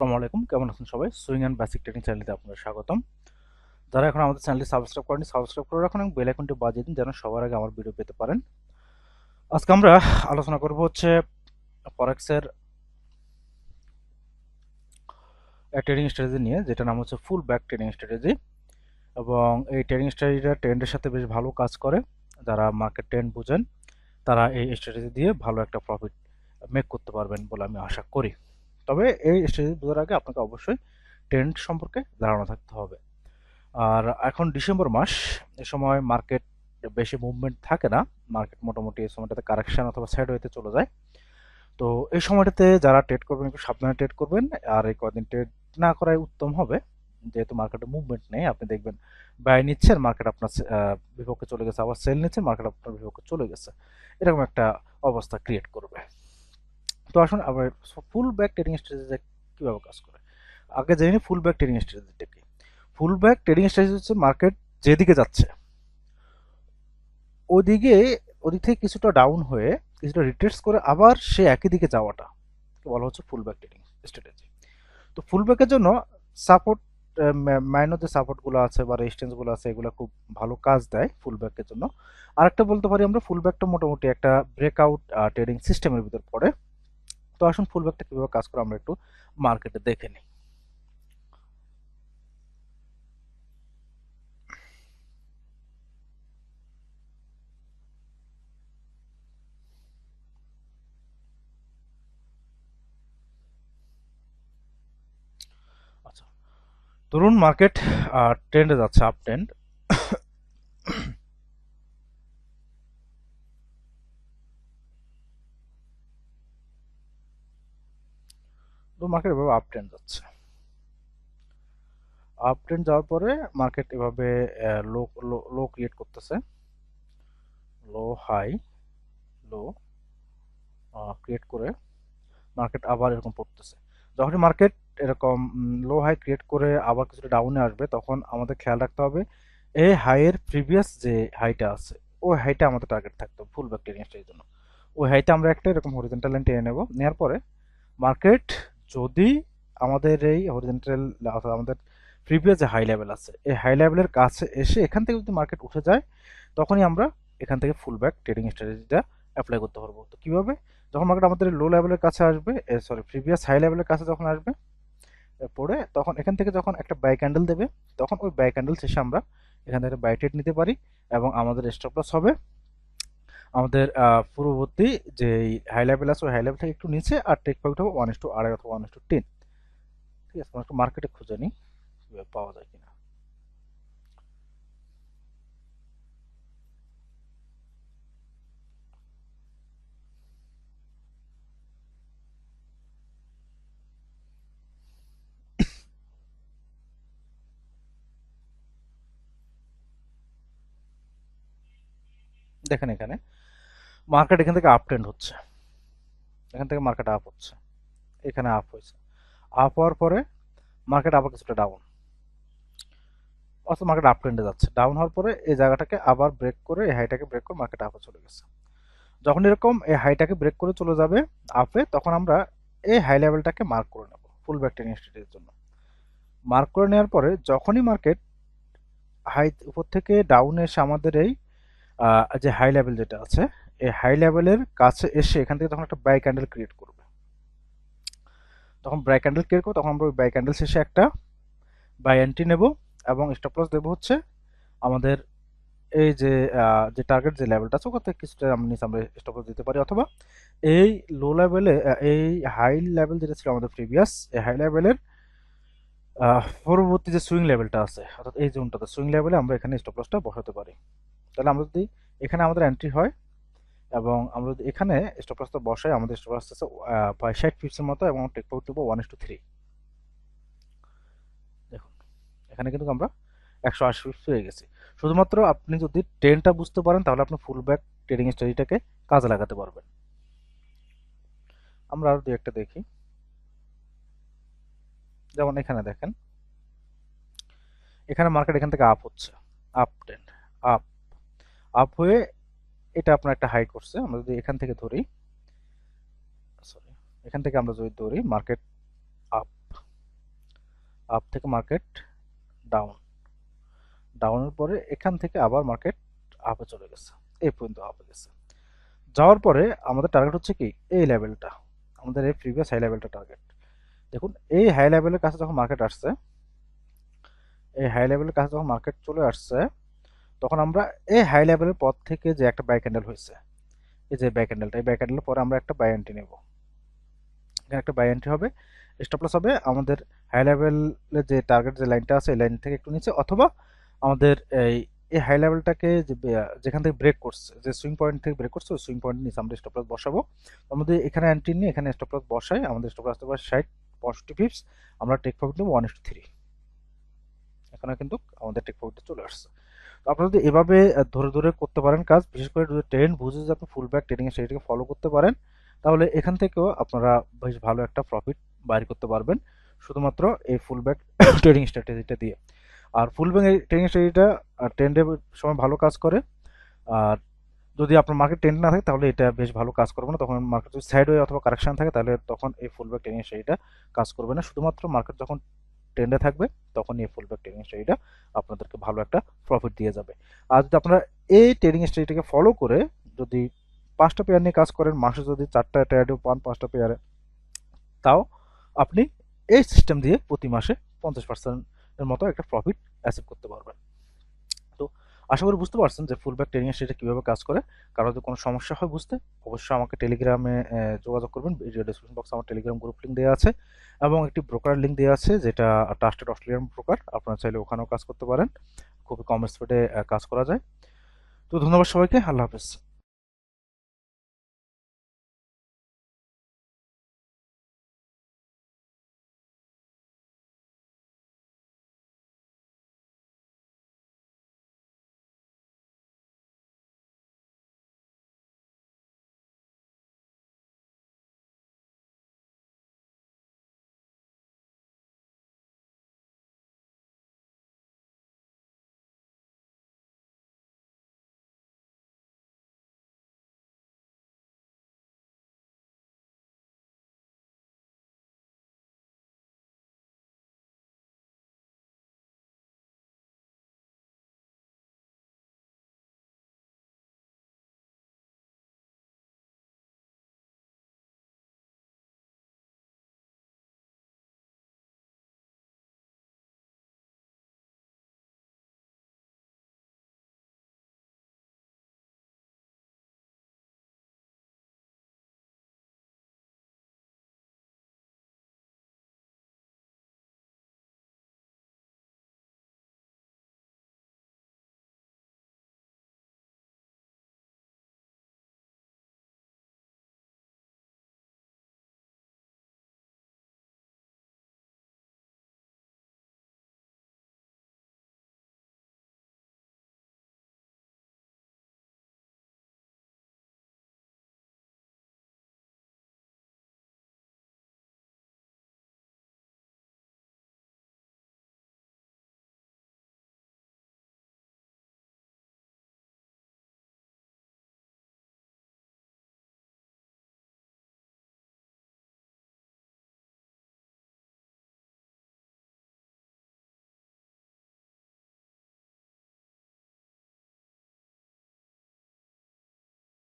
আসসালামু আলাইকুম, কেমন আছেন সবাই? সুইং অ্যান্ড বেসিক ট্রেডিং চ্যানেলে আপনাদের স্বাগতম। যারা এখন আমাদের চ্যানেলটি সাবস্ক্রাইব করেনি, সাবস্ক্রাইব করে রাখুন এবং বেল আইকনটি বাজিয়ে দিন যেন সবার আগে আমার ভিডিও পেতে পারেন। আজকে আমরা আলোচনা করব হচ্ছে ফরেক্সের ট্রেডিং স্ট্র্যাটেজি নিয়ে, যেটা নাম হচ্ছে ফুল ব্যাক ট্রেডিং স্ট্র্যাটেজি। এবং এই ট্রেডিং স্ট্র্যাটেজিটা ট্রেন্ডের সাথে বেশ ভালো কাজ করে। যারা মার্কেট ট্রেন্ড বুঝেন তারা এই স্ট্র্যাটেজি দিয়ে ভালো একটা প্রফিট মেক করতে পারবেন বলে আমি আশা করি। তবে এই স্ট্র্যাটেজি বোঝার আগে আপনাকে অবশ্যই ট্রেন্ড সম্পর্কে ধারণা থাকতে হবে। আর এখন ডিসেম্বর মাস, এ সময় মার্কেট বেশি মুভমেন্ট থাকে না। মার্কেট মোটামুটি এই সময়টাতে কারেকশন অথবা সাইডওয়েতে চলে যায়। তো এই সময়টাতে যারা ট্রেড করবেন একটু সাবধানে ট্রেড করবেন। আর এই কদিন ট্রেড না করাই উত্তম হবে, যেহেতু মার্কেটে মুভমেন্ট নেই। আপনি দেখবেন বাই নিচ্ছেন, মার্কেট আপনার বিপক্ষে চলে গেছে, আবার সেল নিচ্ছেন, মার্কেট আপনার বিপক্ষে চলে গেছে। এরকম একটা অবস্থা ক্রিয়েট করবে। তো আসুন আবার ফুল ব্যাক ট্রেডিং স্ট্র্যাটেজি কীভাবে কাজ করে আগে জেনে নিই। ফুল ব্যাক ট্রেডিং স্ট্র্যাটেজিটা কি? ফুল ব্যাক ট্রেডিং স্ট্র্যাটেজি হচ্ছে মার্কেট যেদিকে যাচ্ছে ওদিকে ওদিক থেকে কিছুটা ডাউন হয়ে কিছুটা রিট্রেস করে আবার সে একই দিকে যাওয়াটা বলা হচ্ছে ফুল ব্যাক ট্রেডিং স্ট্র্যাটেজি। তো ফুল ব্যাকের জন্য সাপোর্ট, মাইনর যে সাপোর্টগুলো আছে বা রেজিস্ট্যান্সগুলো আছে, এগুলো খুব ভালো কাজ দেয় ফুল ব্যাকের জন্য। আরেকটা বলতে পারি আমরা, ফুল ব্যাকটা মোটামুটি একটা ব্রেকআউট ট্রেডিং সিস্টেমের ভিতর পড়ে। তো আসুন ফুল ব্যাকটা কীভাবে কাজ করে আমরা একটু মার্কেটে দেখে নিই। আচ্ছা, ধরুন মার্কেট ট্রেন্ডে যাচ্ছে, আপ ট্রেন্ড। তো মার্কেট এভাবে আপ ট্রেন্ড যাচ্ছে, আপ ট্রেন্ড যাওয়ার পরে মার্কেট এভাবে লো লো লো ক্রিয়েট করতেছে, লো হাই লো ক্রিয়েট করে মার্কেট আবার এরকম পড়তেছে। যখনই মার্কেট এরকম লো হাই ক্রিয়েট করে আবার কিছুটা ডাউনে আসবে, তখন আমাদের খেয়াল রাখতে হবে এই হাইয়ের প্রিভিয়াস যে হাইটা আছে ওই হাইটা আমাদের টার্গেট থাকতে হবে ফুল ব্যাক ট্রেডিং এর জন্য। ওই হাইটা আমরা একটা এরকম হরিজন্টাল লাইন টেনে নেব, নেওয়ার পরে মার্কেট যদি আমাদের এই হরিজন্টাল অর্থাৎ আমাদের প্রিভিয়াস যে হাই লেভেল আছে এই হাই লেভেলের কাছে এসে এখান থেকে যদি মার্কেট উঠে যায়, তখনই আমরা এখান থেকে ফুল ব্যাক ট্রেডিং স্ট্র্যাটেজিটা অ্যাপ্লাই করতে পারবো। তো কিভাবে? যখন মার্কেট আমাদের লো লেভেলের কাছে আসবে, সরি প্রিভিয়াস হাই লেভেলের কাছে যখন আসবে পড়ে, তখন এখান থেকে যখন একটা বাই ক্যান্ডেল দেবে, তখন ওই বাই ক্যান্ডেল শেষে আমরা এখান থেকে বাই ট্রেড নিতে পারি। এবং আমাদের স্টপ লস হবে আমাদের পূর্ববর্তী যে হাই লেভেল আছে ওই হাই লেভেল থেকে একটু নিচে, আর টেক প্রফিট হবে 1:2 অথবা 1:10। ঠিক আছে, আমরা একটু মার্কেটে খুঁজে নিই পাওয়া যায় কিনা। দেখেন এখানে মার্কেট এখান থেকে আপ ট্রেন্ড হচ্ছে, এখান থেকে মার্কেট আপ হচ্ছে, এখানে আপ হয়েছে, আপ হওয়ার পরে মার্কেট আবার কিছুটা ডাউন, অর্থাৎ মার্কেট আপ ট্রেন্ডে যাচ্ছে। ডাউন হওয়ার পরে এই জায়গাটাকে আবার ব্রেক করে এই হাইটাকে ব্রেক করে মার্কেট আপে চলে গেছে। যখন এরকম এই হাইটাকে ব্রেক করে চলে যাবে আপে, তখন আমরা এই হাই লেভেলটাকে মার্ক করে নেব ফুল ব্যাক ট্রেডিং স্ট্র্যাটেজির জন্য। মার্ক করে নেওয়ার পরে যখনই মার্কেট হাই উপর থেকে ডাউনে এসে আমাদের এই যে হাই লেভেল যেটা আছে এই হাই লেভেলের কাছে এসে এখান থেকে তখন একটা বাই ক্যান্ডেল ক্রিয়েট করবে, তখন বাই ক্যান্ডেল ক্রিয়েট করবো, তখন আমরা ওই বাই ক্যান্ডেল শেষে একটা বাই এন্ট্রি নেব এবং স্টপ লস দেবো হচ্ছে আমাদের এই যে যে টার্গেট যে লেভেলটা আছে ওখান থেকে কিছুটা নিচে আমরা স্টপ লস দিতে পারি, অথবা এই লো লেভেলে এই হাই লেভেল যেটা ছিল আমাদের প্রিভিয়াস এই হাই লেভেলের পরবর্তী যে সুইং লেভেলটা আছে অর্থাৎ এই জোনটাতে সুইং লেভেলে আমরা এখানে স্টপ লসটা বসাতে পারি। তাহলে আমরা যদি এখানে আমাদের এন্ট্রি হয় এবং আমরা যদি এখানে স্টপ লসটা বসাই, আমাদের স্টপ লস আছে 60 পিপসের মতো এবং টেক প্রফিট দেবো 1:3। দেখুন এখানে কিন্তু আমরা 180 পিপস পেয়ে গেছি। শুধুমাত্র আপনি যদি ট্রেন্ডটা বুঝতে পারেন তাহলে আপনি ফুল ব্যাক ট্রেডিং স্ট্র্যাটেজিটাকে কাজে লাগাতে পারবেন। আমরা আরো দুই একটা দেখি, যেমন এখানে দেখেন এখানে মার্কেট এখান থেকে আপ হচ্ছে, আপ ট্রেন্ড, আপ আপ হয়ে এটা আপনার একটা হাই করছে। আমরা যদি এখান থেকে ধরি, সরি এখান থেকে আমরা যদি ধরি মার্কেট আপ, আপ থেকে মার্কেট ডাউন, ডাউনের পরে এখান থেকে আবার মার্কেট আপে চলে গেছে, এই পর্যন্ত আপে গেছে। যাওয়ার পরে আমাদের টার্গেট হচ্ছে কি এই লেভেলটা, আমাদের এই প্রিভিয়াস হাই লেভেলটা টার্গেট। দেখুন এই হাই লেভেলের কাছে যখন মার্কেট আসছে, এই হাই লেভেলের কাছে যখন মার্কেট চলে আসছে, তখন আমরা এই হাই লেভেলের পর থেকে যে একটা বাই ক্যান্ডেল হয়েছে, এই যে বাই ক্যান্ডেলটা, এই বাই ক্যান্ডেলের পরে আমরা একটা বাই এন্ট্রি নেব। এখানে একটা বাই এন্ট্রি হবে, স্টপ লস হবে আমাদের হাই লেভেলের যে টার্গেট যে লাইনটা আছে এই লাইন থেকে একটু নিচে, অথবা আমাদের এই হাই লেভেলটাকে যেখান থেকে ব্রেক করছে, যে সুইং পয়েন্ট থেকে ব্রেক করছে ওই সুইং পয়েন্ট নিচে আমরা স্টপ লস বসাবো। আমাদের এখানে এন্ট্রি নিয়ে এখানে স্টপ লস বসাই, আমাদের স্টপ লস আসতে পারে 60-65 পিপস, আমরা টেক প্রফিট নেব 1:3। এখানে কিন্তু আমাদের টেক প্রফিটটা চলে আসছে। তো আপনারা যদি এভাবে ধরে ধরে করতে পারেন কাজ, বিশেষ করে যদি ট্রেন্ড বুঝে যদি আপনি ফুল ব্যাক ট্রেডিং এর সেটাকে ফলো করতে পারেন, তাহলে এখান থেকেও আপনারা বেশ ভালো একটা প্রফিট বাইর করতে পারবেন শুধুমাত্র এই ফুল ব্যাক ট্রেডিং স্ট্র্যাটেজিটা দিয়ে। আর ফুল ব্যাক ট্রেডিং স্ট্র্যাটেজিটা ট্রেন্ডের সময় ভালো কাজ করে, আর যদি আপনার মার্কেট ট্রেন্ড না থাকে তাহলে এটা বেশ ভালো কাজ করবে না। তখন মার্কেট যদি সাইডওয়ে অথবা কারেকশন থাকে তাহলে তখন এই ফুল ব্যাক ট্রেডিং স্ট্র্যাটেজিটা কাজ করবে না। শুধুমাত্র মার্কেট যখন ট্রেন্ডে থাকবে তখন এই ফুল ব্যাক ট্রেডিং স্ট্র্যাটেজিটা আপনাদেরকে ভালো একটা প্রফিট দিয়ে যাবে। আর যদি আপনারা এই ট্রেডিং স্ট্র্যাটেজিটাকে ফলো করে যদি 5টা পেয়ার নিয়ে কাজ করেন, মাসে যদি 4টা ট্রেডও পান 5টা পেয়ারে, তাও আপনি এই সিস্টেম দিয়ে প্রতি মাসে 50% এর মতো একটা প্রফিট অ্যাচিভ করতে পারবেন। তো আশা করি বুঝতে পারছেন যে ফুল ব্যাক ট্রেডিং এর সেটা কিভাবে কাজ করে। কারো যদি কোনো সমস্যা হয় বুঝতে, অবশ্যই আমাকে টেলিগ্রামে যোগাযোগ করবেন। ভিডিও ডেসক্রিপশন বক্সে আমার টেলিগ্রাম গ্রুপ লিংক দেওয়া আছে এবং একটি ব্রোকার লিংক দেওয়া আছে যেটা ট্রাস্টেড অস্ট্রেলিয়ান ব্রোকার, আপনারা চাইলে ওখানেও কাজ করতে পারেন, খুবই কম স্পিডে কাজ করা যায়। তো ধন্যবাদ সবাইকে, আল্লাহ হাফেজ।